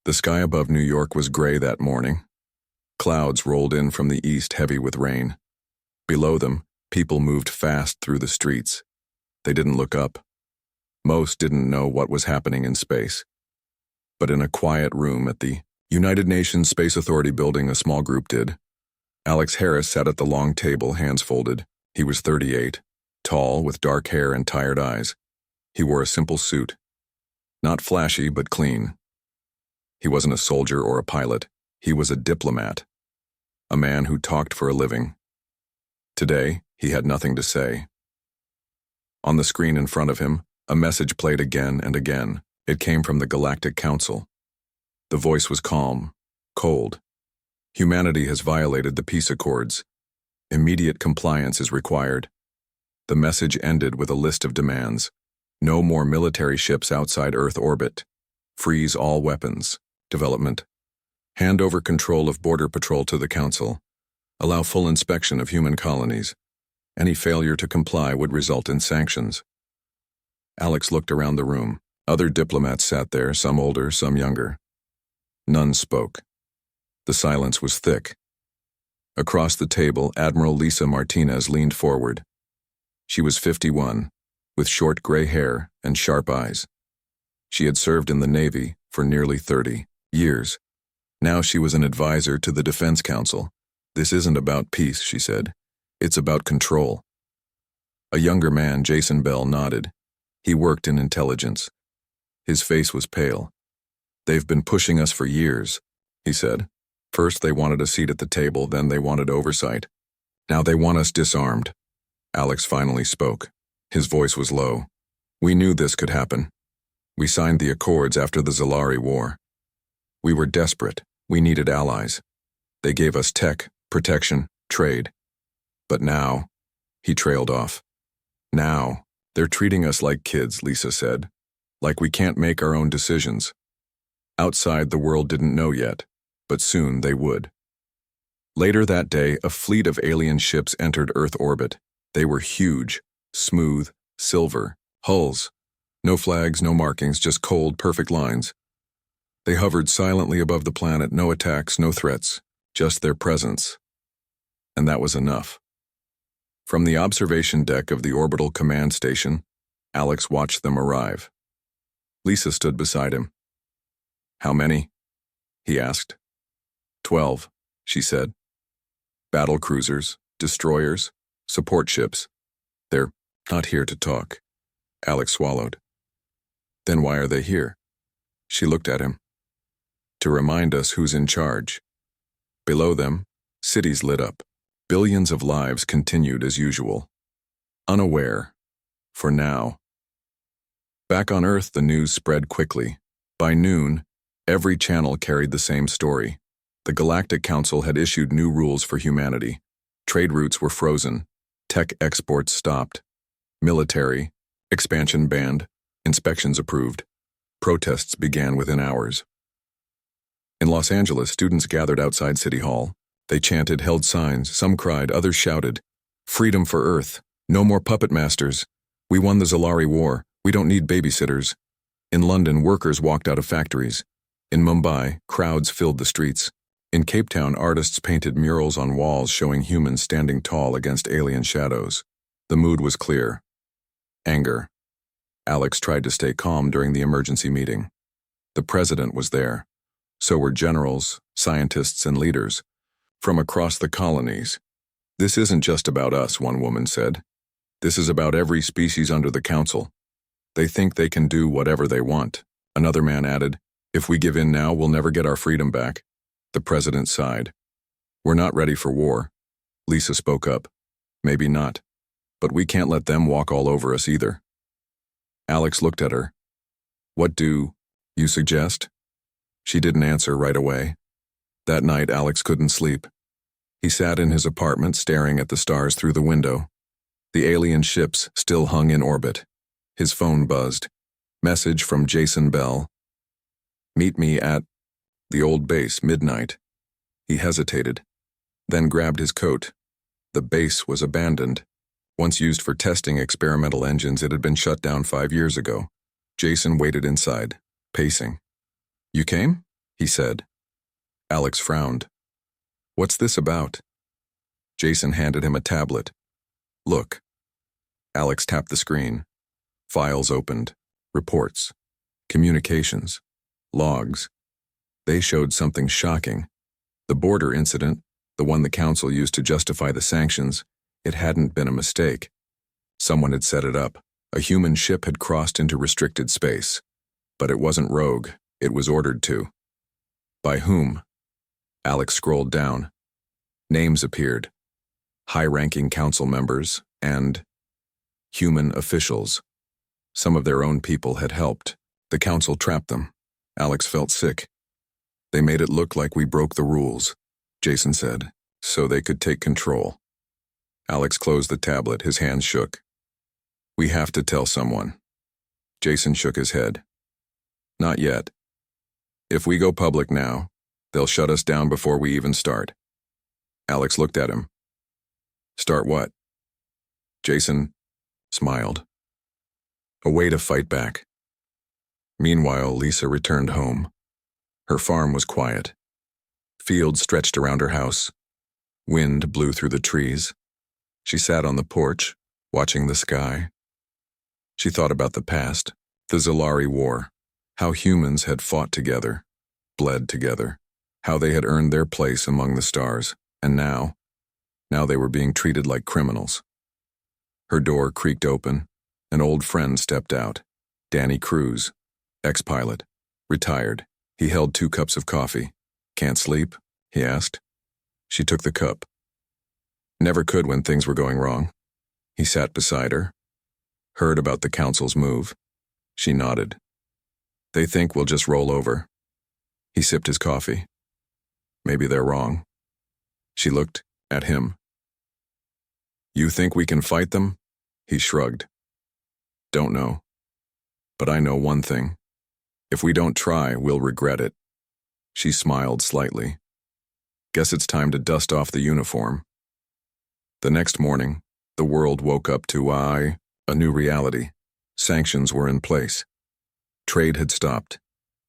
The sky above New York was gray that morning. Clouds rolled in from the east heavy with rain. Below them, people moved fast through the streets. They didn't look up. Most didn't know what was happening in space. But in a quiet room at the United Nations Space Authority building, a small group did. Alex Harris sat at the long table, hands folded. He was 38, tall, with dark hair and tired eyes. He wore a simple suit. Not flashy, but clean. He wasn't a soldier or a pilot. He was a diplomat. A man who talked for a living. Today, he had nothing to say. On the screen in front of him, a message played again and again. It came from the Galactic Council. The voice was calm, cold. Humanity has violated the peace accords. Immediate compliance is required. The message ended with a list of demands. No more military ships outside Earth orbit. Freeze all weapons. Development. Hand over control of border patrol to the Council. Allow full inspection of human colonies. Any failure to comply would result in sanctions. Alex looked around the room. Other diplomats sat there, some older, some younger. None spoke. The silence was thick. Across the table, Admiral Lisa Martinez leaned forward. She was 51, with short gray hair and sharp eyes. She had served in the Navy for nearly 30 years. Now she was an advisor to the Defense Council. This isn't about peace, she said. It's about control. A younger man, Jason Bell, nodded. He worked in intelligence. His face was pale. They've been pushing us for years, he said. First they wanted a seat at the table, then they wanted oversight. Now they want us disarmed. Alex finally spoke. His voice was low. We knew this could happen. We signed the accords after the HFY War. We were desperate. We needed allies. They gave us tech, protection, trade. But now, he trailed off. Now, they're treating us like kids, Lisa said. Like we can't make our own decisions. Outside, the world didn't know yet, but soon they would. Later that day, a fleet of alien ships entered Earth orbit. They were huge, smooth, silver, hulls. No flags, no markings, just cold, perfect lines. They hovered silently above the planet, no attacks, no threats, just their presence. And that was enough. From the observation deck of the orbital command station, Alex watched them arrive. Lisa stood beside him. How many? He asked. 12, she said. Battle cruisers, destroyers, support ships. They're not here to talk. Alex swallowed. Then why are they here? She looked at him. To remind us who's in charge. Below them, cities lit up. Billions of lives continued as usual. Unaware. For now. Back on Earth, the news spread quickly. By noon, every channel carried the same story. The Galactic Council had issued new rules for humanity. Trade routes were frozen. Tech exports stopped. Military, expansion banned, inspections approved. Protests began within hours. In Los Angeles, students gathered outside City Hall. They chanted, held signs, some cried, others shouted, "Freedom for Earth! No more puppet masters! We won the HFY War! We don't need babysitters!" In London, workers walked out of factories. In Mumbai, crowds filled the streets. In Cape Town, artists painted murals on walls showing humans standing tall against alien shadows. The mood was clear. Anger. Alex tried to stay calm during the emergency meeting. The president was there. So were generals, scientists, and leaders. From across the colonies. This isn't just about us, one woman said. This is about every species under the council. They think they can do whatever they want. Another man added, if we give in now, we'll never get our freedom back. The president sighed. We're not ready for war. Lisa spoke up. Maybe not. But we can't let them walk all over us either. Alex looked at her. What do you suggest? She didn't answer right away. That night, Alex couldn't sleep. He sat in his apartment staring at the stars through the window. The alien ships still hung in orbit. His phone buzzed. Message from Jason Bell. Meet me at the old base, midnight. He hesitated, then grabbed his coat. The base was abandoned. Once used for testing experimental engines, it had been shut down 5 years ago. Jason waited inside, pacing. You came? he said. Alex frowned. What's this about? Jason handed him a tablet. Look. Alex tapped the screen. Files opened. Reports. Communications. Logs. They showed something shocking. The border incident, the one the council used to justify the sanctions, it hadn't been a mistake. Someone had set it up. A human ship had crossed into restricted space. But it wasn't rogue. It was ordered to. By whom? Alex scrolled down. Names appeared. High-ranking council members and human officials. Some of their own people had helped. The council trapped them. Alex felt sick. They made it look like we broke the rules, Jason said, so they could take control. Alex closed the tablet, his hands shook. We have to tell someone. Jason shook his head. Not yet. If we go public now, they'll shut us down before we even start. Alex looked at him. Start what? Jason smiled. A way to fight back. Meanwhile, Lisa returned home. Her farm was quiet. Fields stretched around her house. Wind blew through the trees. She sat on the porch, watching the sky. She thought about the past, the HFY War, how humans had fought together, bled together, how they had earned their place among the stars, and now they were being treated like criminals. Her door creaked open. An old friend stepped out. Danny Cruz, ex-pilot, retired. He held 2 cups of coffee. Can't sleep? He asked. She took the cup. Never could when things were going wrong. He sat beside her. Heard about the council's move. She nodded. They think we'll just roll over. He sipped his coffee. Maybe they're wrong. She looked at him. You think we can fight them? He shrugged. Don't know. But I know one thing. If we don't try, we'll regret it. She smiled slightly. Guess it's time to dust off the uniform. The next morning, the world woke up to a new reality. Sanctions were in place. Trade had stopped.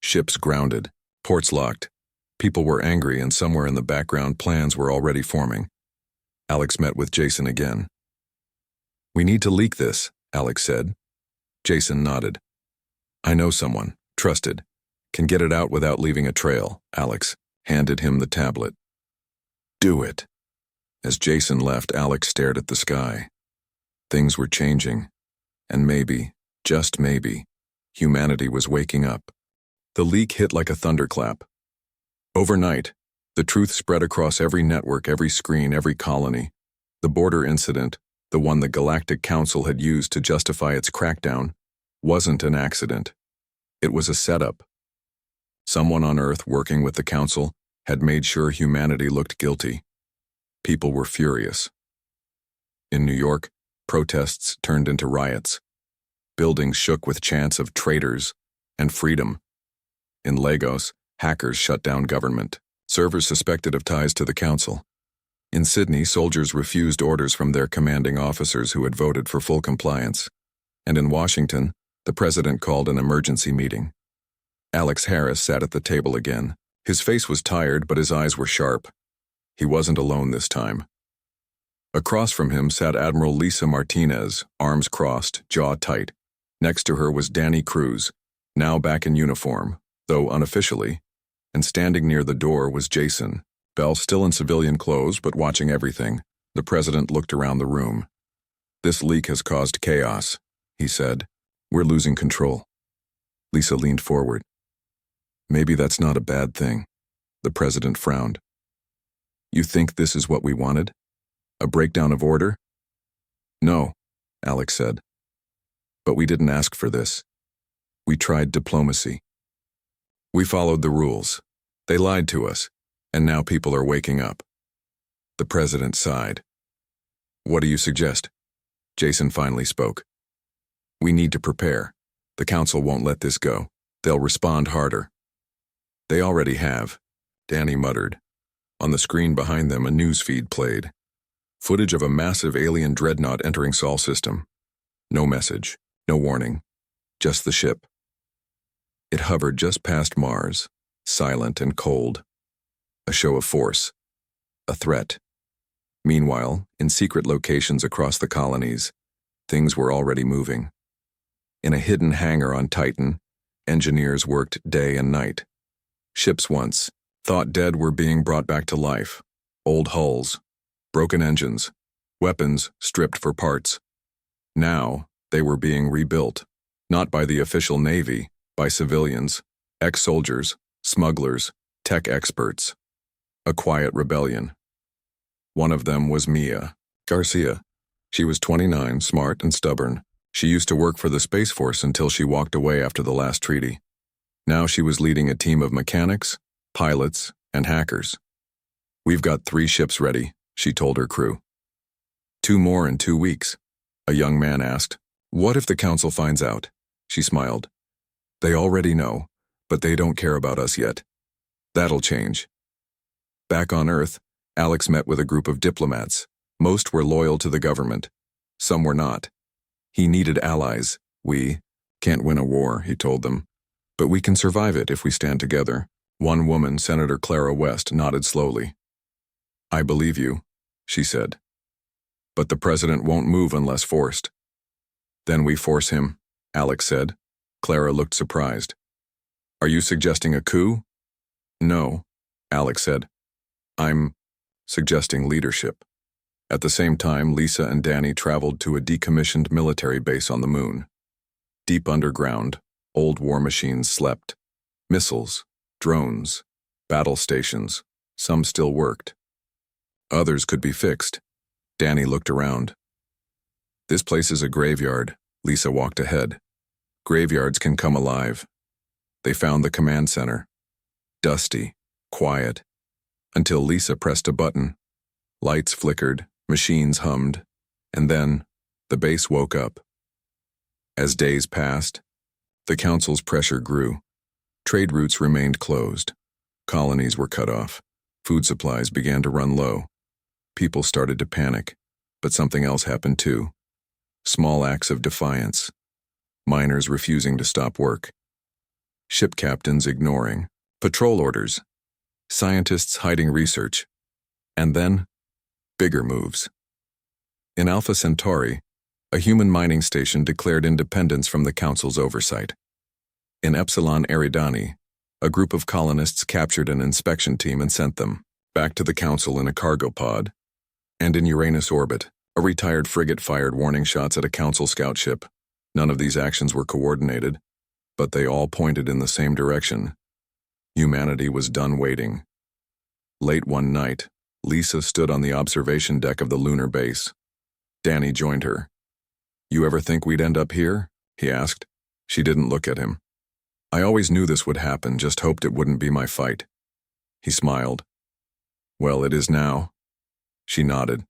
Ships grounded. Ports locked. People were angry, and somewhere in the background plans were already forming. Alex met with Jason again. We need to leak this, Alex said. Jason nodded. I know someone, trusted, can get it out without leaving a trail. Alex handed him the tablet. Do it. As Jason left, Alex stared at the sky. Things were changing, and maybe, just maybe, humanity was waking up. The leak hit like a thunderclap. Overnight, the truth spread across every network, every screen, every colony. The border incident, the one the Galactic Council had used to justify its crackdown, wasn't an accident. It was a setup. Someone on Earth working with the Council had made sure humanity looked guilty. People were furious. In New York, protests turned into riots. Buildings shook with chants of traitors and freedom. In Lagos, hackers shut down government. Servers suspected of ties to the Council. In Sydney, soldiers refused orders from their commanding officers who had voted for full compliance. And in Washington, the president called an emergency meeting. Alex Harris sat at the table again. His face was tired, but his eyes were sharp. He wasn't alone this time. Across from him sat Admiral Lisa Martinez, arms crossed, jaw tight. Next to her was Danny Cruz, now back in uniform, though unofficially, and standing near the door was Jason, Bell still in civilian clothes but watching everything. The president looked around the room. This leak has caused chaos, he said. We're losing control. Lisa leaned forward. Maybe that's not a bad thing. The president frowned. You think this is what we wanted? A breakdown of order? No, Alex said. But we didn't ask for this. We tried diplomacy. We followed the rules. They lied to us, and now people are waking up. The president sighed. What do you suggest? Jason finally spoke. We need to prepare. The council won't let this go. They'll respond harder. They already have, Danny muttered. On the screen behind them, a news feed played. Footage of a massive alien dreadnought entering Sol system. No message, no warning, just the ship. It hovered just past Mars, silent and cold. A show of force. A threat. Meanwhile, in secret locations across the colonies, things were already moving. In a hidden hangar on Titan, engineers worked day and night. Ships once, thought dead, were being brought back to life. Old hulls, broken engines, weapons stripped for parts. Now, they were being rebuilt, not by the official Navy, by civilians, ex-soldiers, smugglers, tech experts. A quiet rebellion. One of them was Mia Garcia. She was 29, smart and stubborn. She used to work for the Space Force until she walked away after the last treaty. Now she was leading a team of mechanics, pilots, and hackers. "We've got 3 ships ready," she told her crew. 2 more in 2 weeks. A young man asked, "What if the council finds out?" She smiled. "They already know, but they don't care about us yet. That'll change." Back on Earth, Alex met with a group of diplomats. Most were loyal to the government. Some were not. He needed allies. "We can't win a war," he told them, "but we can survive it if we stand together." One woman, Senator Clara West, nodded slowly. "I believe you," she said. "But the president won't move unless forced." "Then we force him," Alex said. Clara looked surprised. "Are you suggesting a coup?" "No," Alex said. "I'm suggesting leadership." At the same time, Lisa and Danny traveled to a decommissioned military base on the moon. Deep underground, old war machines slept. Missiles, drones, battle stations, some still worked. Others could be fixed. Danny looked around. "This place is a graveyard," Lisa walked ahead. "Graveyards can come alive." They found the command center. Dusty, quiet, until Lisa pressed a button. Lights flickered, machines hummed, and then the base woke up. As days passed, the council's pressure grew. Trade routes remained closed. Colonies were cut off. Food supplies began to run low. People started to panic, but something else happened too. Small acts of defiance. Miners refusing to stop work. Ship captains ignoring. Patrol orders. Scientists hiding research. And then, bigger moves. In Alpha Centauri, a human mining station declared independence from the council's oversight. In Epsilon Eridani, a group of colonists captured an inspection team and sent them back to the council in a cargo pod. And in Uranus orbit, a retired frigate fired warning shots at a council scout ship. None of these actions were coordinated, but they all pointed in the same direction. Humanity was done waiting. Late one night, Lisa stood on the observation deck of the lunar base. Danny joined her. "You ever think we'd end up here?" he asked. She didn't look at him. "I always knew this would happen, just hoped it wouldn't be my fight." He smiled. "Well, it is now." She nodded.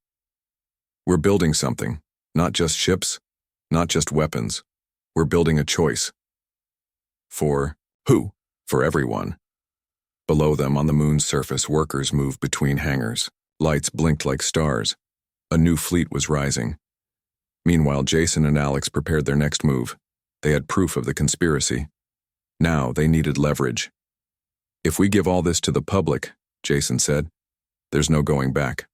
"We're building something, not just ships, not just weapons. We're building a choice." For who? For everyone. Below them on the moon's surface, workers moved between hangars. Lights blinked like stars. A new fleet was rising. Meanwhile, Jason and Alex prepared their next move. They had proof of the conspiracy. Now they needed leverage. "If we give all this to the public," Jason said, "there's no going back."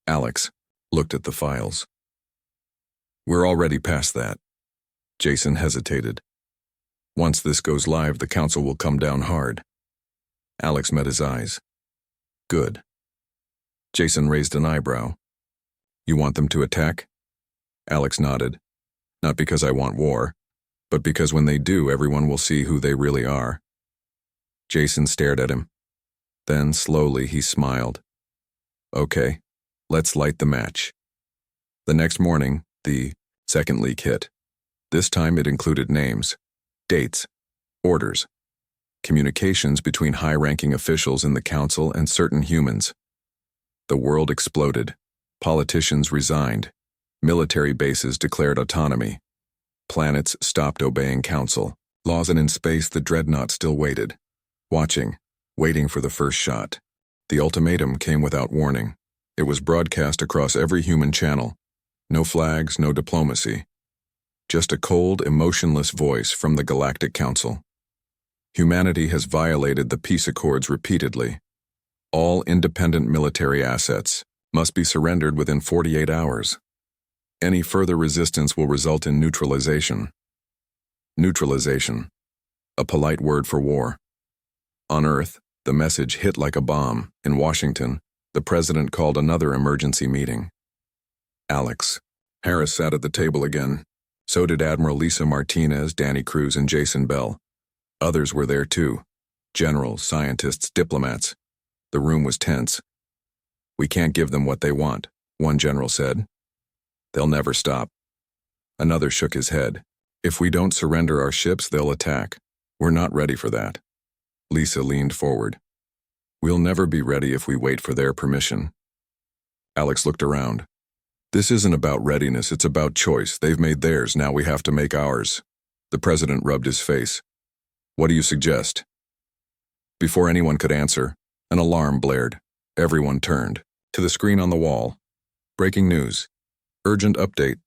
Alex looked at the files. "We're already past that." Jason hesitated. "Once this goes live, the council will come down hard." Alex met his eyes. "Good." Jason raised an eyebrow. "You want them to attack?" Alex nodded. "Not because I want war, but because when they do, everyone will see who they really are." Jason stared at him. Then, slowly, he smiled. "Okay, let's light the match." The next morning, the second leak hit. This time it included names, dates, orders, communications between high-ranking officials in the council and certain humans. The world exploded. Politicians resigned. Military bases declared autonomy. Planets stopped obeying council laws, and in space the dreadnought still waited, waiting for the first shot. The ultimatum came without warning. It was broadcast across every human channel. No flags, no diplomacy. Just a cold, emotionless voice from the Galactic Council. Humanity has violated the peace accords repeatedly. All independent military assets must be surrendered within 48 hours. Any further resistance will result in neutralization. Neutralization, a polite word for war. On Earth, the message hit like a bomb. In Washington, the president called another emergency meeting. Alex. Harris sat at the table again. So did Admiral Lisa Martinez, Danny Cruz, and Jason Bell. Others were there too. Generals, scientists, diplomats. The room was tense. "We can't give them what they want," one general said. "They'll never stop." Another shook his head. "If we don't surrender our ships, they'll attack. We're not ready for that." Lisa leaned forward. "We'll never be ready if we wait for their permission." Alex looked around. "This isn't about readiness, it's about choice. They've made theirs, now we have to make ours." The president rubbed his face. "What do you suggest?" Before anyone could answer, an alarm blared. Everyone turned to the screen on the wall. Breaking news. Urgent update.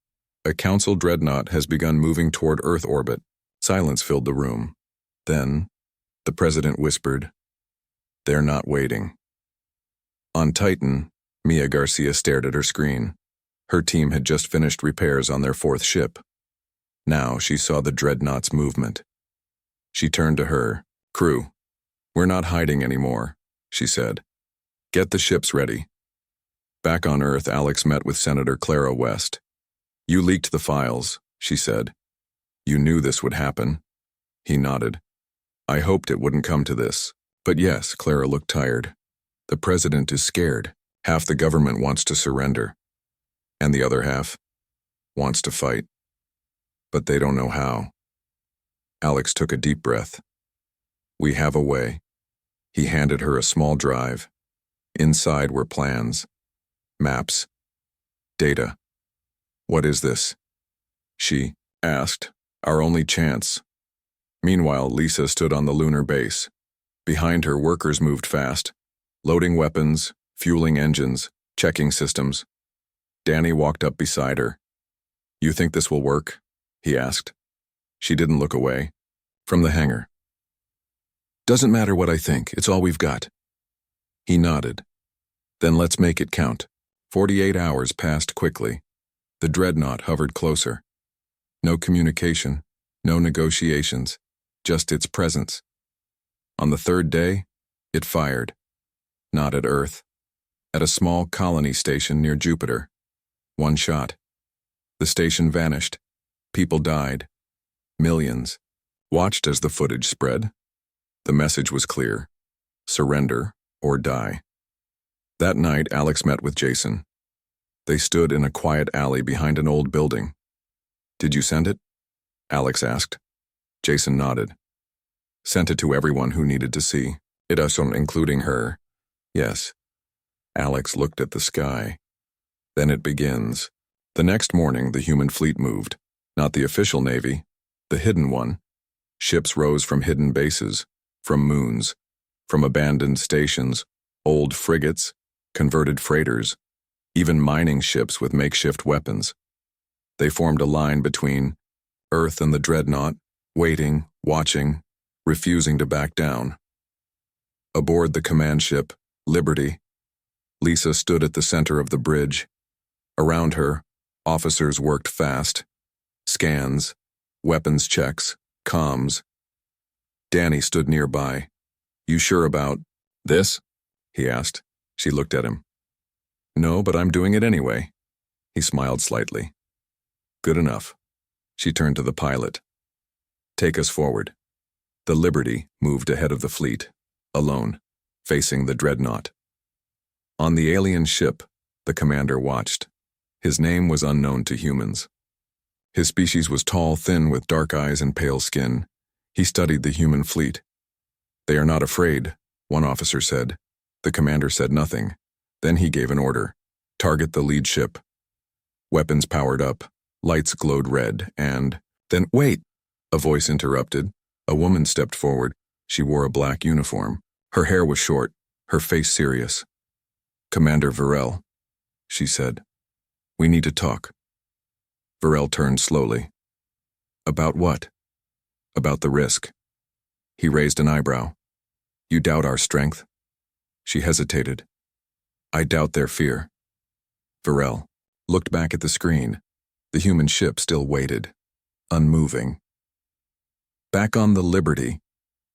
A Council dreadnought has begun moving toward Earth orbit. Silence filled the room. Then, the president whispered, "They're not waiting." On Titan, Mia Garcia stared at her screen. Her team had just finished repairs on their fourth ship. Now she saw the dreadnought's movement. She turned to her crew. "We're not hiding anymore," she said. "Get the ships ready." Back on Earth, Alex met with Senator Clara West. "You leaked the files," she said. "You knew this would happen." He nodded. "I hoped it wouldn't come to this." "But yes," Clara looked tired. "The president is scared. Half the government wants to surrender. And the other half wants to fight. But they don't know how." Alex took a deep breath. "We have a way." He handed her a small drive. Inside were plans, maps, data. "What is this?" she asked. "Our only chance." Meanwhile, Lisa stood on the lunar base. Behind her, workers moved fast, loading weapons, fueling engines, checking systems. Danny walked up beside her. "You think this will work?" he asked. She didn't look away. "From the hangar." "Doesn't matter what I think, it's all we've got." He nodded. "Then let's make it count." 48 hours passed quickly. The dreadnought hovered closer. No communication, no negotiations, just its presence. On the third day, it fired. Not at Earth. At a small colony station near Jupiter. One shot. The station vanished. People died. Millions. Watched as the footage spread. The message was clear. Surrender or die. That night, Alex met with Jason. They stood in a quiet alley behind an old building. "Did you send it?" Alex asked. Jason nodded. "Sent it to everyone who needed to see. It also including her." "Yes." Alex looked at the sky. "Then it begins." The next morning, the human fleet moved. Not the official navy, the hidden one. Ships rose from hidden bases, from moons, from abandoned stations, old frigates, converted freighters, even mining ships with makeshift weapons. They formed a line between Earth and the dreadnought, waiting, watching, refusing to back down. Aboard the command ship, Liberty, Lisa stood at the center of the bridge. Around her, officers worked fast. Scans, weapons checks, comms. Danny stood nearby. "You sure about this?" he asked. She looked at him. "No, but I'm doing it anyway." He smiled slightly. "Good enough." She turned to the pilot. "Take us forward." The Liberty moved ahead of the fleet, alone, facing the dreadnought. On the alien ship, the commander watched. His name was unknown to humans. His species was tall, thin, with dark eyes and pale skin. He studied the human fleet. "They are not afraid," one officer said. The commander said nothing. Then he gave an order. "Target the lead ship." Weapons powered up, lights glowed red, and then, "Wait!" a voice interrupted. A woman stepped forward. She wore a black uniform. Her hair was short, her face serious. "Commander Varel," she said. "We need to talk." Varel turned slowly. "About what?" "About the risk." He raised an eyebrow. You doubt our strength? She hesitated. I doubt their fear. Varel looked back at the screen. The human ship still waited, unmoving. Back on the Liberty,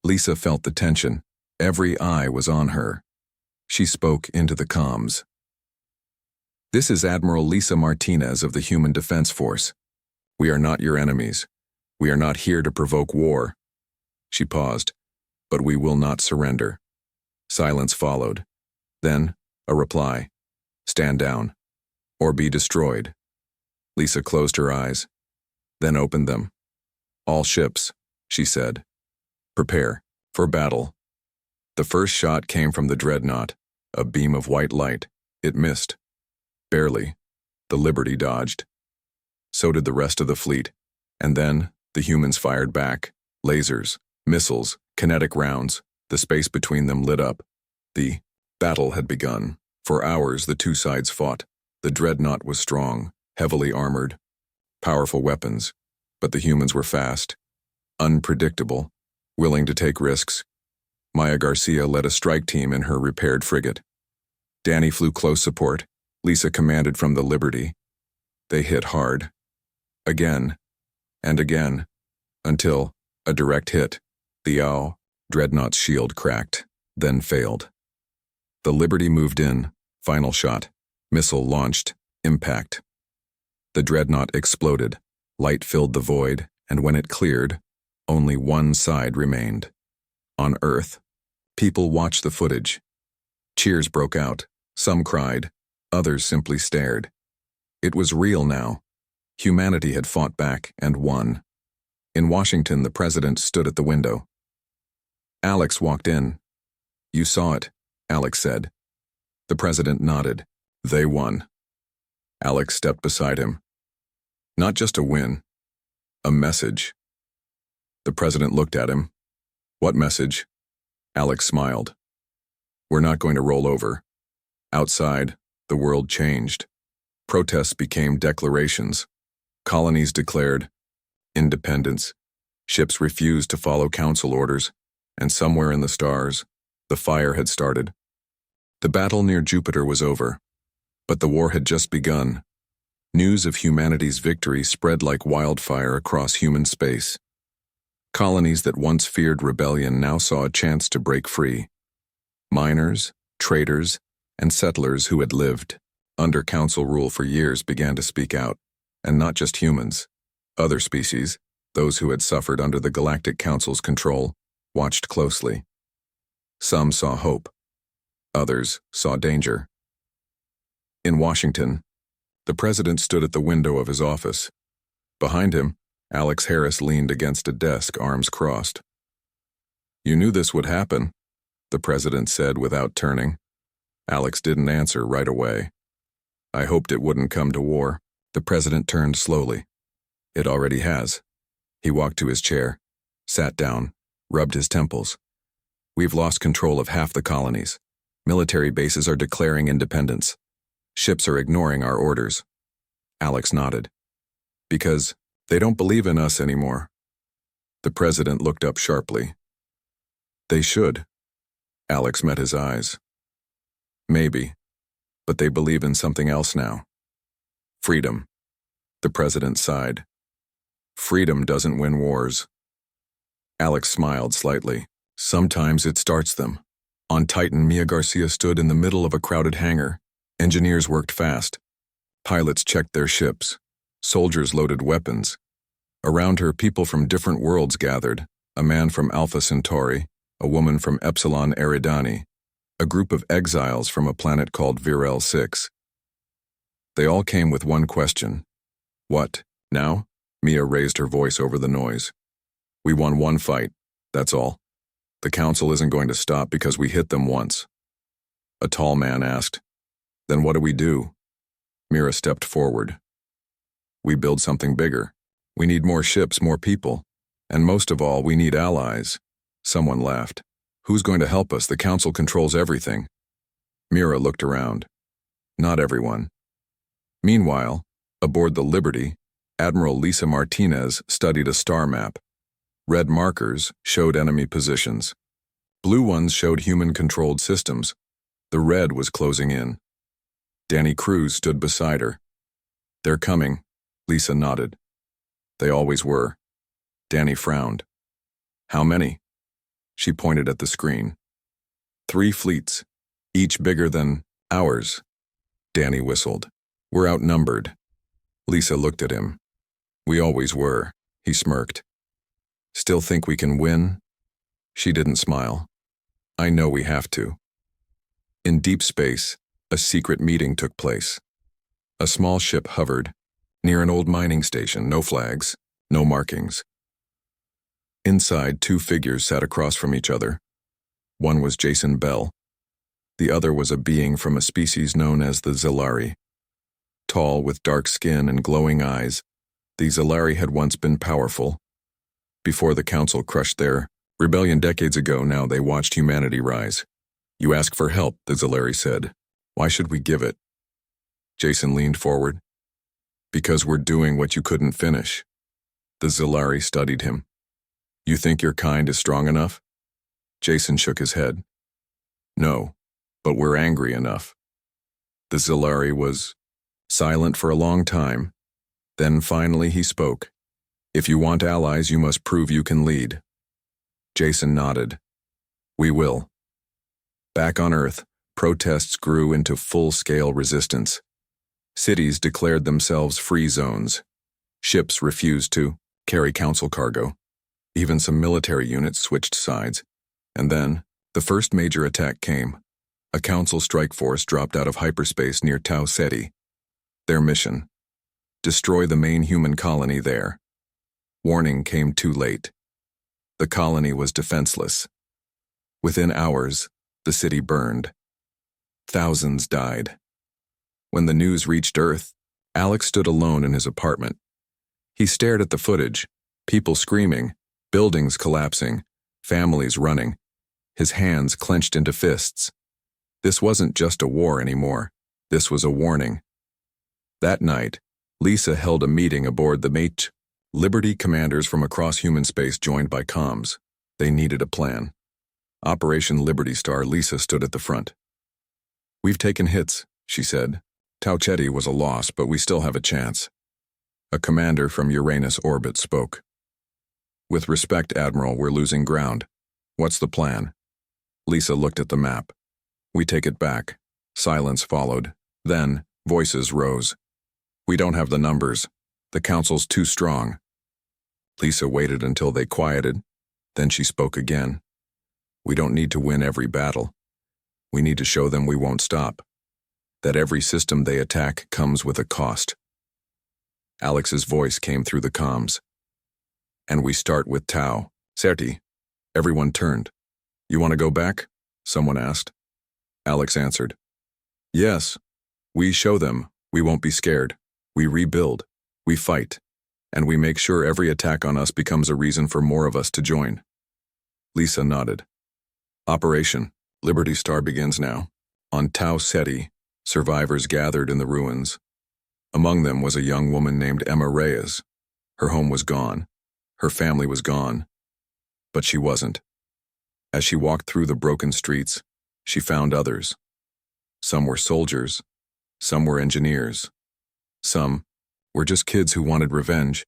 Lisa felt the tension. Every eye was on her. She spoke into the comms. This is Admiral Lisa Martinez of the Human Defense Force. We are not your enemies. We are not here to provoke war. She paused, but we will not surrender. Silence followed. Then, a reply. Stand down, or be destroyed. Lisa closed her eyes, then opened them. All ships, she said. Prepare for battle. The first shot came from the dreadnought, a beam of white light. It missed. Barely. The Liberty dodged. So did the rest of the fleet. And then, the humans fired back. Lasers, missiles, kinetic rounds. The space between them lit up. The battle had begun. For hours, the two sides fought. The dreadnought was strong, heavily armored. Powerful weapons. But the humans were fast. Unpredictable. Willing to take risks. Maya Garcia led a strike team in her repaired frigate. Danny flew close support. Lisa commanded from the Liberty. They hit hard. Again. And again. Until a direct hit. The dreadnought's shield cracked, then failed. The Liberty moved in. Final shot. Missile launched. Impact. The dreadnought exploded. Light filled the void, and when it cleared, only one side remained. On Earth, people watched the footage. Cheers broke out. Some cried. Others simply stared. It was real now. Humanity had fought back and won. In Washington, the president stood at the window. Alex walked in. You saw it, Alex said. The president nodded. They won. Alex stepped beside him. Not just a win. A message. The president looked at him. What message? Alex smiled. We're not going to roll over. Outside, the world changed. Protests became declarations. Colonies declared independence. Ships refused to follow council orders, and somewhere in the stars, the fire had started. The battle near Jupiter was over, but the war had just begun. News of humanity's victory spread like wildfire across human space. Colonies that once feared rebellion now saw a chance to break free. Miners, traders, and settlers who had lived under council rule for years began to speak out, and not just humans. Other species, those who had suffered under the Galactic Council's control, watched closely. Some saw hope. Others saw danger. In Washington, the president stood at the window of his office. Behind him, Alex Harris leaned against a desk, arms crossed. You knew this would happen, the president said without turning. Alex didn't answer right away. I hoped it wouldn't come to war. The president turned slowly. It already has. He walked to his chair, sat down, rubbed his temples. We've lost control of half the colonies. Military bases are declaring independence. Ships are ignoring our orders. Alex nodded. Because they don't believe in us anymore. The president looked up sharply. They should. Alex met his eyes. Maybe, but they believe in something else now. Freedom. The president sighed. Freedom doesn't win wars. Alex smiled slightly. Sometimes it starts them. On Titan, Mia Garcia stood in the middle of a crowded hangar. Engineers worked fast. Pilots checked their ships. Soldiers loaded weapons. Around her, people from different worlds gathered. A man from Alpha Centauri, a woman from Epsilon Eridani, a group of exiles from a planet called Virel 6. They all came with one question. What, now? Mia raised her voice over the noise. We won one fight, that's all. The council isn't going to stop because we hit them once. A tall man asked. Then what do we do? Mira stepped forward. We build something bigger. We need more ships, more people. And most of all, we need allies. Someone laughed. Who's going to help us? The council controls everything. Mira looked around. Not everyone. Meanwhile, aboard the Liberty, Admiral Lisa Martinez studied a star map. Red markers showed enemy positions. Blue ones showed human-controlled systems. The red was closing in. Danny Cruz stood beside her. "They're coming," Lisa nodded. "They always were." Danny frowned. "How many?" She pointed at the screen. "3 fleets, each bigger than ours." Danny whistled. "We're outnumbered." Lisa looked at him. "We always were," he smirked. "Still think we can win?" She didn't smile. "I know we have to." In deep space, a secret meeting took place. A small ship hovered near an old mining station, no flags, no markings. Inside, 2 figures sat across from each other. One was Jason Bell. The other was a being from a species known as the Zilari. Tall, with dark skin and glowing eyes, the Zilari had once been powerful. Before the Council crushed their rebellion decades ago, now they watched humanity rise. "You ask for help," the Zilari said. "Why should we give it?" Jason leaned forward. "Because we're doing what you couldn't finish." The Zilari studied him. "You think your kind is strong enough?" Jason shook his head. "No, but we're angry enough." The Zilari was silent for a long time. Then finally he spoke. "If you want allies, you must prove you can lead." Jason nodded. "We will." Back on Earth, protests grew into full-scale resistance. Cities declared themselves free zones. Ships refused to carry Council cargo. Even some military units switched sides. And then, the first major attack came. A Council strike force dropped out of hyperspace near Tau Ceti. Their mission: destroy the main human colony there. Warning came too late. The colony was defenseless. Within hours, the city burned. Thousands died. When the news reached Earth, Alex stood alone in his apartment. He stared at the footage, people screaming, buildings collapsing, families running, his hands clenched into fists. This wasn't just a war anymore. This was a warning. That night, Lisa held a meeting aboard the Mate. Liberty commanders from across human space joined by comms. They needed a plan. Operation Liberty Star. Lisa stood at the front. "We've taken hits," she said. "Tau Ceti was a loss, but we still have a chance." A commander from Uranus orbit spoke. "With respect, Admiral, we're losing ground. What's the plan?" Lisa looked at the map. "We take it back." Silence followed. Then, voices rose. "We don't have the numbers. The Council's too strong." Lisa waited until they quieted. Then she spoke again. "We don't need to win every battle. We need to show them we won't stop. That every system they attack comes with a cost." Alex's voice came through the comms. "And we start with Tau Ceti." Everyone turned. "You want to go back?" someone asked. Alex answered. "Yes. We show them we won't be scared. We rebuild. We fight. And we make sure every attack on us becomes a reason for more of us to join." Lisa nodded. Operation Liberty Star begins now. On Tau Ceti, survivors gathered in the ruins. Among them was a young woman named Emma Reyes. Her home was gone. Her family was gone. But she wasn't. As she walked through the broken streets, she found others. Some were soldiers. Some were engineers. Some were just kids who wanted revenge.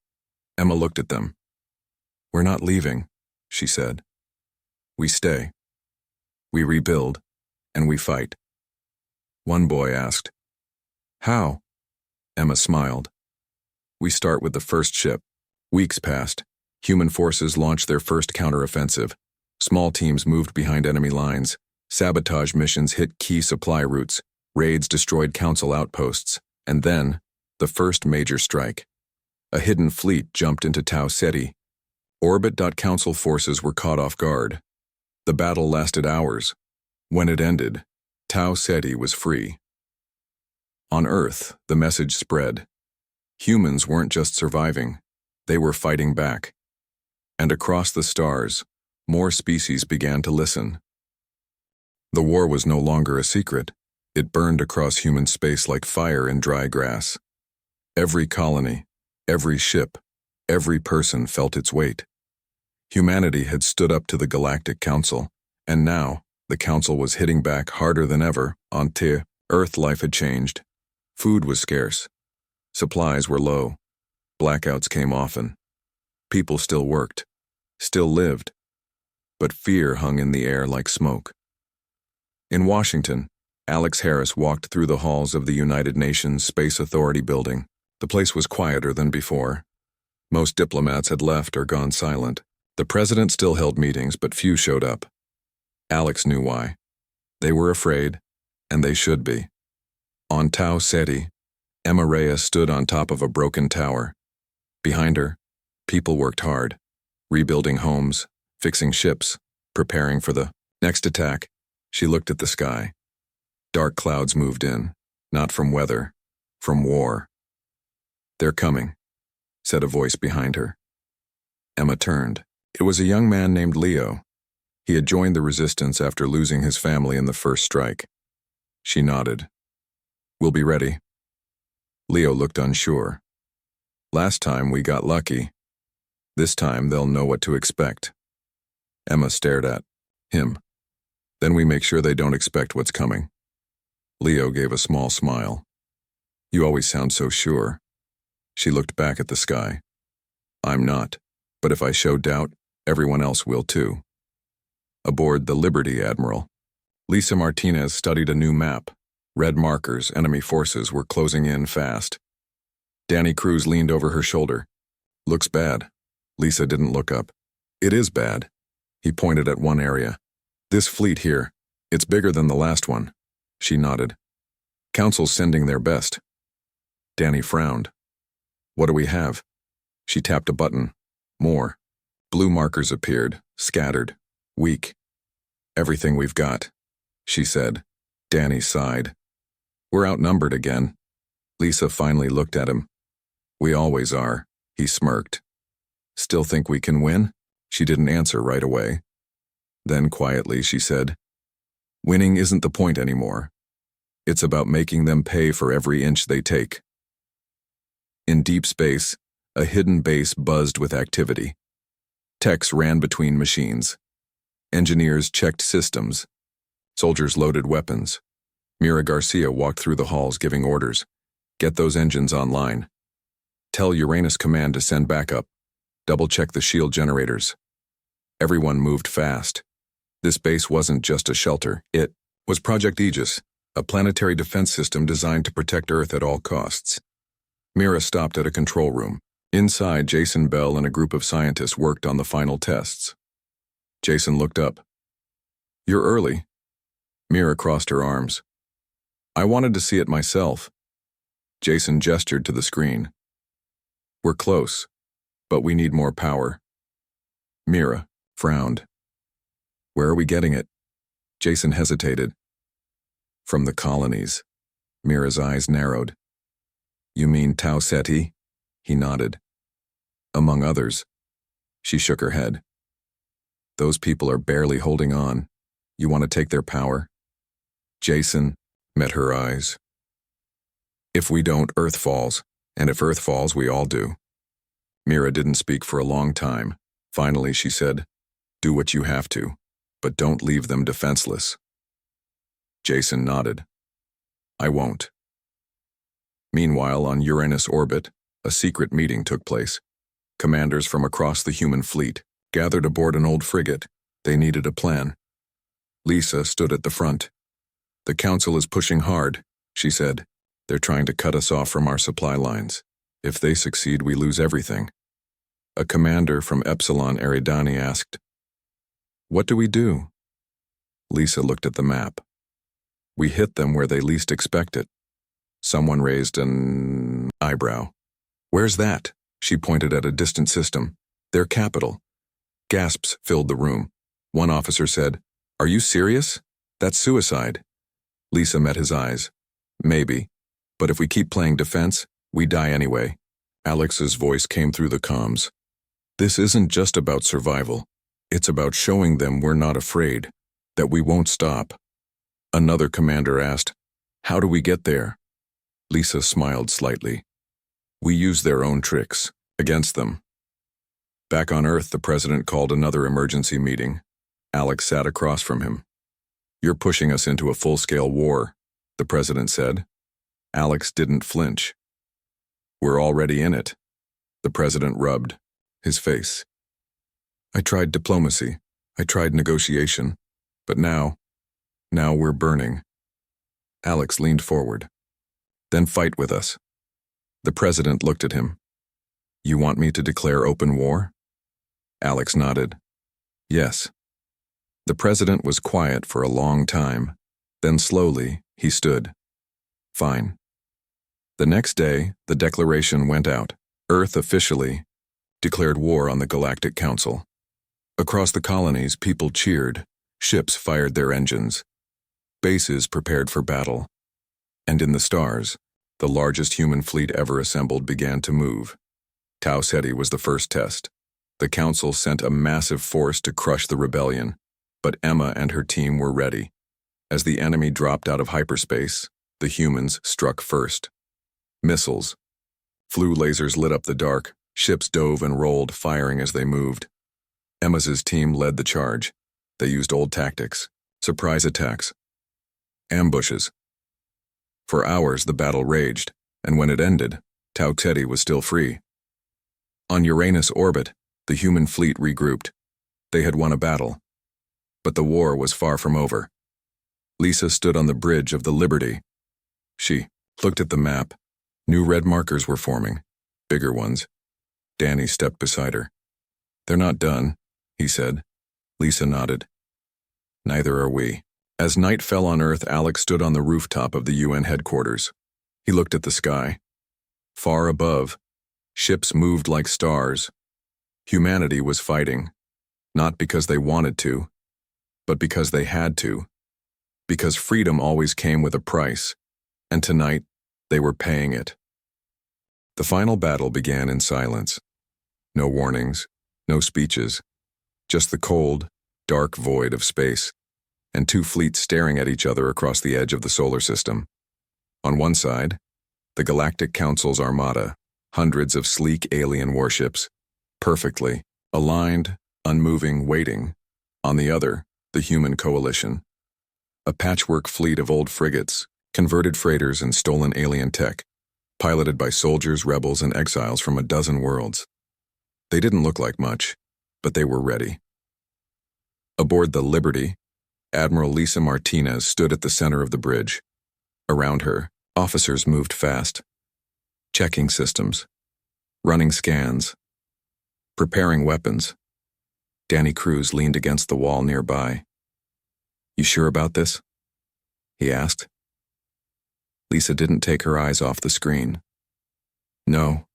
Emma looked at them. "We're not leaving," she said. "We stay. We rebuild, and we fight." One boy asked, "How?" Emma smiled. "We start with the first ship." Weeks passed. Human forces launched their first counteroffensive. Small teams moved behind enemy lines. Sabotage missions hit key supply routes. Raids destroyed Council outposts. And then, the first major strike. A hidden fleet jumped into Tau Ceti. Council forces were caught off guard. The battle lasted hours. When it ended, Tau Ceti was free. On Earth, the message spread. Humans weren't just surviving, they were fighting back. And across the stars, more species began to listen. The war was no longer a secret. It burned across human space like fire in dry grass. Every colony, every ship, every person felt its weight. Humanity had stood up to the Galactic Council, and now the Council was hitting back harder than ever on Earth. Life had changed. Food was scarce. Supplies were low. Blackouts came often. People still worked, still lived, but fear hung in the air like smoke. In Washington, Alex Harris walked through the halls of the United Nations Space Authority building. The place was quieter than before. Most diplomats had left or gone silent. The president still held meetings, but few showed up. Alex knew why. They were afraid, and they should be. On Tau Ceti, Emma Reyes stood on top of a broken tower. Behind her, people worked hard, rebuilding homes, fixing ships, preparing for the next attack. She looked at the sky. Dark clouds moved in, not from weather, from war. "They're coming," said a voice behind her. Emma turned. It was a young man named Leo. He had joined the resistance after losing his family in the first strike. She nodded. "We'll be ready." Leo looked unsure. "Last time we got lucky. This time they'll know what to expect." Emma stared at him. "Then we make sure they don't expect what's coming." Leo gave a small smile. "You always sound so sure." She looked back at the sky. "I'm not, but if I show doubt, everyone else will too." Aboard the Liberty, Admiral, Lisa Martinez studied a new map. Red markers, enemy forces, were closing in fast. Danny Cruz leaned over her shoulder. "Looks bad." Lisa didn't look up. "It is bad." He pointed at one area. "This fleet here, it's bigger than the last one." She nodded. "Council's sending their best." Danny frowned. "What do we have?" She tapped a button. More. Blue markers appeared, scattered, weak. "Everything we've got," she said. Danny sighed. "We're outnumbered again." Lisa finally looked at him. "We always are," he smirked. "Still think we can win?" She didn't answer right away. Then quietly she said, "Winning isn't the point anymore. It's about making them pay for every inch they take." In deep space, a hidden base buzzed with activity. Techs ran between machines. Engineers checked systems. Soldiers loaded weapons. Mira Garcia walked through the halls giving orders. "Get those engines online. Tell Uranus Command to send backup. Double-check the shield generators." Everyone moved fast. This base wasn't just a shelter. It was Project Aegis, a planetary defense system designed to protect Earth at all costs. Mira stopped at a control room. Inside, Jason Bell and a group of scientists worked on the final tests. Jason looked up. "You're early." Mira crossed her arms. "I wanted to see it myself." Jason gestured to the screen. "We're close, but we need more power." Mira frowned. "Where are we getting it?" Jason hesitated. "From the colonies." Mira's eyes narrowed. "You mean Tau Ceti?" He nodded. "Among others." She shook her head. "Those people are barely holding on. You want to take their power?" Jason met her eyes. "If we don't, Earth falls, and if Earth falls, we all do." Mira didn't speak for a long time. Finally, she said, "Do what you have to, but don't leave them defenseless." Jason nodded. "I won't." Meanwhile, on Uranus orbit, a secret meeting took place. Commanders from across the human fleet gathered aboard an old frigate. They needed a plan. Lisa stood at the front. "The Council is pushing hard," she said. "They're trying to cut us off from our supply lines. If they succeed, we lose everything." A commander from Epsilon Eridani asked, "What do we do?" Lisa looked at the map. "We hit them where they least expect it." Someone raised an eyebrow. "Where's that?" She pointed at a distant system. "Their capital." Gasps filled the room. One officer said, "Are you serious? That's suicide." Lisa met his eyes. "Maybe, but if we keep playing defense, we die anyway." Alex's voice came through the comms. "This isn't just about survival. It's about showing them we're not afraid, that we won't stop." Another commander asked, "How do we get there?" Lisa smiled slightly. "We use their own tricks against them." Back on Earth, the president called another emergency meeting. Alex sat across from him. "You're pushing us into a full-scale war," the president said. Alex didn't flinch. "We're already in it." The president rubbed his face. "I tried diplomacy. I tried negotiation. But now we're burning." Alex leaned forward. "Then fight with us." The president looked at him. "You want me to declare open war?" Alex nodded. "Yes." The president was quiet for a long time. Then slowly, he stood. "Fine." The next day, the declaration went out. Earth officially declared war on the Galactic Council. Across the colonies, people cheered. Ships fired their engines. Bases prepared for battle. And in the stars, the largest human fleet ever assembled began to move. Tau Ceti was the first test. The Council sent a massive force to crush the rebellion, but Emma and her team were ready. As the enemy dropped out of hyperspace, the humans struck first. Missiles flew, lasers lit up the dark, ships dove and rolled, firing as they moved. Emma's team led the charge. They used old tactics, surprise attacks, ambushes. For hours the battle raged, and when it ended, Tau Ceti was still free. On Uranus orbit, the human fleet regrouped. They had won a battle. But the war was far from over. Lisa stood on the bridge of the Liberty. She looked at the map. New red markers were forming, bigger ones. Danny stepped beside her. "They're not done," he said. Lisa nodded. "Neither are we." As night fell on Earth, Alex stood on the rooftop of the UN headquarters. He looked at the sky. Far above, ships moved like stars. Humanity was fighting, not because they wanted to, but because they had to. Because freedom always came with a price, and tonight, they were paying it. The final battle began in silence. No warnings, no speeches, just the cold, dark void of space, and two fleets staring at each other across the edge of the solar system. On one side, the Galactic Council's armada, hundreds of sleek alien warships, perfectly aligned, unmoving, waiting. On the other, the human coalition, a patchwork fleet of old frigates, converted freighters and stolen alien tech, piloted by soldiers, rebels, and exiles from a dozen worlds. They didn't look like much, but they were ready. Aboard the Liberty, Admiral Lisa Martinez stood at the center of the bridge. Around her, officers moved fast, checking systems, running scans, preparing weapons. Danny Cruz leaned against the wall nearby. "You sure about this?" he asked. Lisa didn't take her eyes off the screen. "No."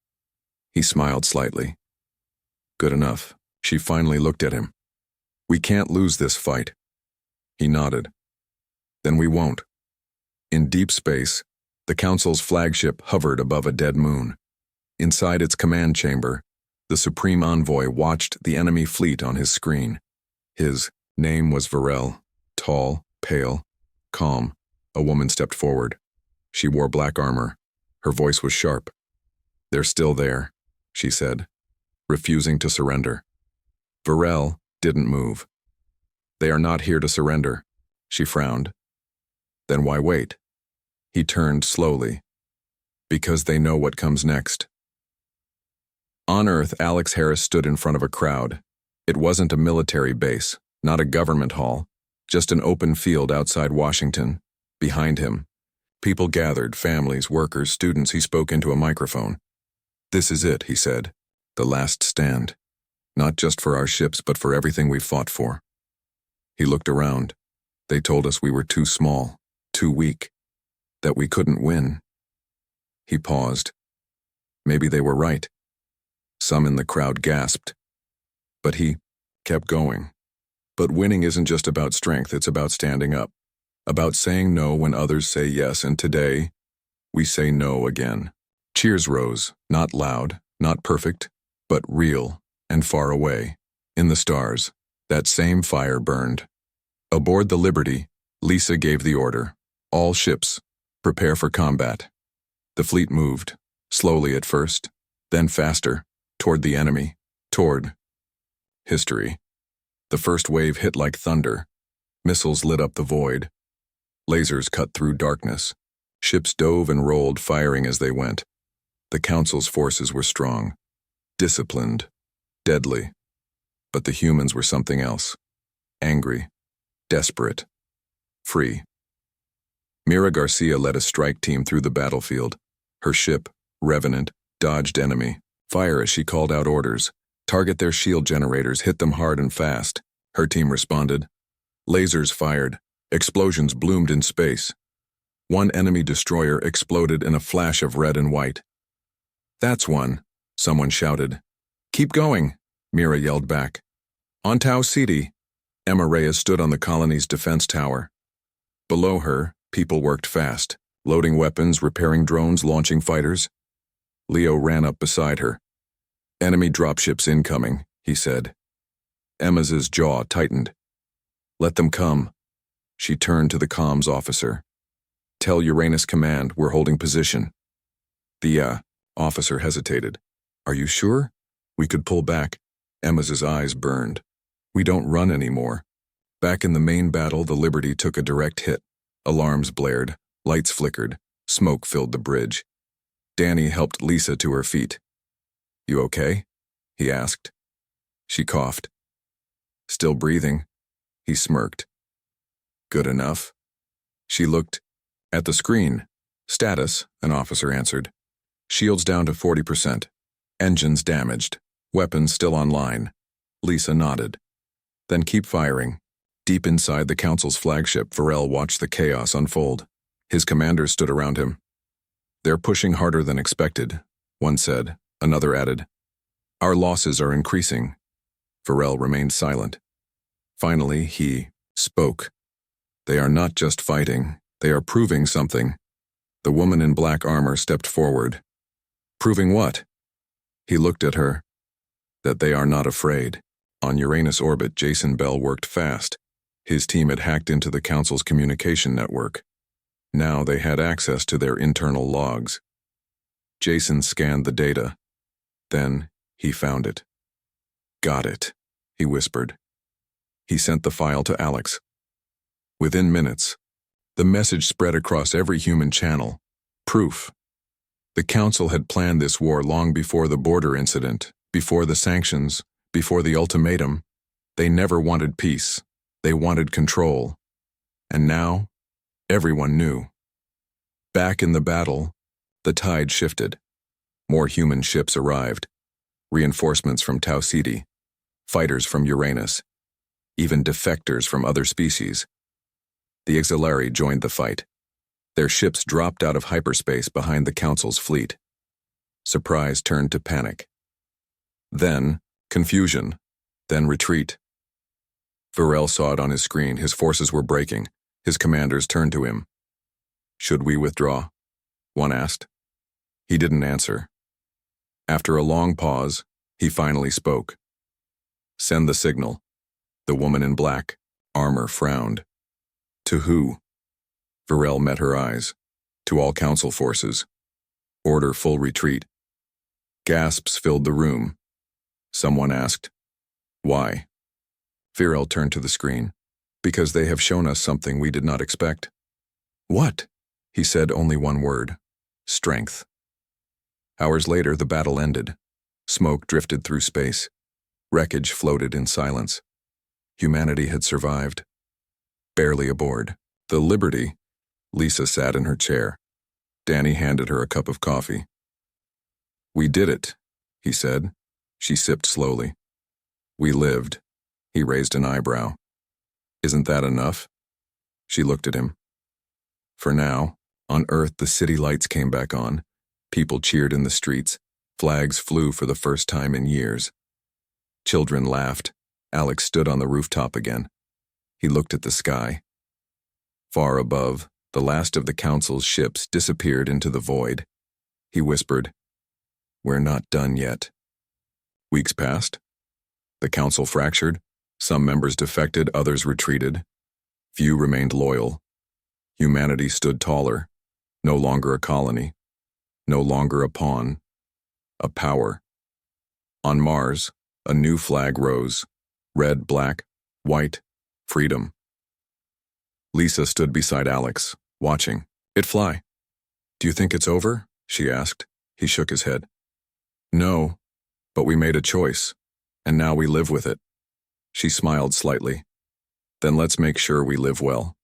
He smiled slightly. "Good enough." She finally looked at him. "We can't lose this fight." He nodded. "Then we won't." In deep space, the Council's flagship hovered above a dead moon. Inside its command chamber, the Supreme Envoy watched the enemy fleet on his screen. His name was Varel, tall, pale, calm. A woman stepped forward. She wore black armor. Her voice was sharp. "They're still there," she said, refusing to surrender. Varel didn't move. "They are not here to surrender," she frowned. "Then why wait?" He turned slowly. "Because they know what comes next." On Earth, Alex Harris stood in front of a crowd. It wasn't a military base, not a government hall, just an open field outside Washington. Behind him, people gathered, families, workers, students. He spoke into a microphone. "This is it," he said. "The last stand. Not just for our ships, but for everything we fought for." He looked around. They told us we were too small, too weak, that we couldn't win. He paused. Maybe they were right. Some in the crowd gasped. But he kept going. But winning isn't just about strength, it's about standing up. About saying no when others say yes, and today, we say no again. Cheers rose, not loud, not perfect, but real and far away. In the stars, that same fire burned. Aboard the Liberty, Lisa gave the order. "All ships, prepare for combat." The fleet moved, slowly at first, then faster, toward the enemy, toward History. The first wave hit like thunder. Missiles lit up the void. Lasers cut through darkness. Ships dove and rolled, firing as they went. The Council's forces were strong, disciplined, deadly. But the humans were something else. Angry, desperate, free. Mira Garcia led a strike team through the battlefield. Her ship, Revenant, dodged enemy. Fire as she called out orders. Target their shield generators, hit them hard and fast. Her team responded. Lasers fired. Explosions bloomed in space. One enemy destroyer exploded in a flash of red and white. That's one, someone shouted. Keep going, Mira yelled back. On Tau Ceti. Emma Reyes stood on the colony's defense tower. Below her, people worked fast, loading weapons, repairing drones, launching fighters. Leo ran up beside her. Enemy dropships incoming, he said. Emma's jaw tightened. Let them come. She turned to the comms officer. Tell Uranus Command we're holding position. The officer hesitated. Are you sure? We could pull back. Emma's eyes burned. We don't run anymore. Back in the main battle, the Liberty took a direct hit. Alarms blared, lights flickered, smoke filled the bridge. Danny helped Lisa to her feet. You okay? He asked. She coughed. Still breathing. He smirked. Good enough. She looked at the screen. Status, an officer answered. Shields down to 40%. Engines damaged. Weapons still online. Lisa nodded. Then keep firing. Deep inside the Council's flagship, Varel watched the chaos unfold. His commanders stood around him. They're pushing harder than expected, one said. Another added. Our losses are increasing. Varel remained silent. Finally, he spoke. They are not just fighting, they are proving something. The woman in black armor stepped forward. Proving what? He looked at her. That they are not afraid. On Uranus orbit, Jason Bell worked fast. His team had hacked into the Council's communication network. Now they had access to their internal logs. Jason scanned the data. Then he found it. Got it, he whispered. He sent the file to Alex. Within minutes, the message spread across every human channel. Proof. The Council had planned this war long before the border incident, before the sanctions, before the ultimatum. They never wanted peace. They wanted control. And now, everyone knew. Back in the battle, the tide shifted. More human ships arrived. Reinforcements from Tau Ceti, fighters from Uranus, even defectors from other species. The Exilari joined the fight. Their ships dropped out of hyperspace behind the Council's fleet. Surprise turned to panic. Then, confusion. Then retreat. Varel saw it on his screen. His forces were breaking. His commanders turned to him. Should we withdraw? One asked. He didn't answer. After a long pause, he finally spoke. Send the signal. The woman in black, armor, frowned. To who? Varel met her eyes. To all Council forces. Order full retreat. Gasps filled the room. Someone asked, why? Varel turned to the screen. Because they have shown us something we did not expect. What? He said only one word. Strength. Hours later, the battle ended. Smoke drifted through space. Wreckage floated in silence. Humanity had survived. Barely aboard. The Liberty. Lisa sat in her chair. Danny handed her a cup of coffee. We did it, he said. She sipped slowly. We lived. He raised an eyebrow. Isn't that enough? She looked at him. For now, on Earth the city lights came back on. People cheered in the streets. Flags flew for the first time in years. Children laughed. Alex stood on the rooftop again. He looked at the sky. Far above, the last of the Council's ships disappeared into the void. He whispered, We're not done yet. Weeks passed. The Council fractured. Some members defected, others retreated. Few remained loyal. Humanity stood taller. No longer a colony. No longer a pawn. A power. On Mars, a new flag rose. Red, black, white, freedom. Lisa stood beside Alex, watching it fly. Do you think it's over? She asked. He shook his head. No, but we made a choice, and now we live with it. She smiled slightly. Then let's make sure we live well.